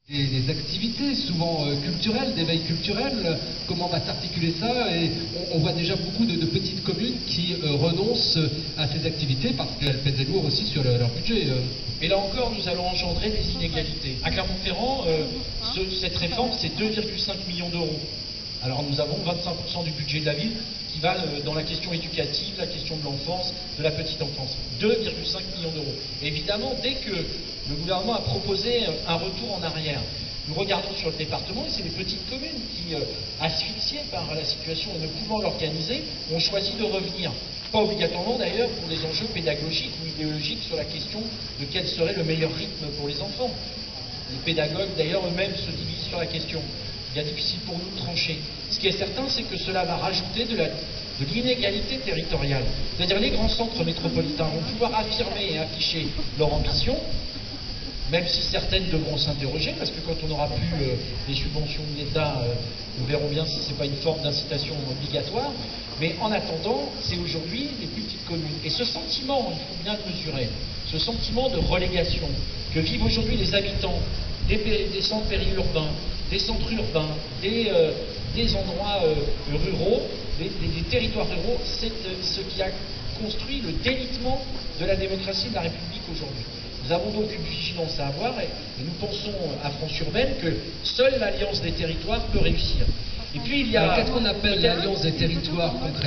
Des activités souvent culturelles, d'éveil culturel, comment va s'articuler ça? Et on voit déjà beaucoup de petites communes qui renoncent à ces activités parce qu'elles pèsent lourd aussi sur leur budget. Et là encore, nous allons engendrer des inégalités. À Clermont-Ferrand, cette réforme, c'est 2,5 millions d'euros. Alors nous avons 25% du budget de la ville qui va dans la question éducative, la question de l'enfance, de la petite enfance. 2,5 millions d'euros. Évidemment, dès que le gouvernement a proposé un retour en arrière, nous regardons sur le département et c'est les petites communes qui, asphyxiées par la situation et ne pouvant l'organiser, ont choisi de revenir. Pas obligatoirement d'ailleurs pour des enjeux pédagogiques ou idéologiques sur la question de quel serait le meilleur rythme pour les enfants. Les pédagogues d'ailleurs eux-mêmes se divisent sur la question. Il est difficile pour nous de trancher. Ce qui est certain, c'est que cela va rajouter de l'inégalité territoriale. C'est-à-dire les grands centres métropolitains vont pouvoir affirmer et afficher leur ambition, même si certaines devront s'interroger, parce que quand on n'aura plus les subventions de l'État, nous verrons bien si ce n'est pas une forme d'incitation obligatoire. Mais en attendant, c'est aujourd'hui les plus petites communes. Et ce sentiment, il faut bien le mesurer, ce sentiment de relégation que vivent aujourd'hui les habitants des centres périurbains, des centres urbains, des endroits ruraux, des territoires ruraux, c'est ce qui a construit le délitement de la démocratie de la République aujourd'hui. Nous avons donc une vigilance à avoir et nous pensons à France Urbaine que seule l'alliance des territoires peut réussir. Et puis il y a... Qu'est-ce qu'on appelle l'alliance des territoires concrètement ?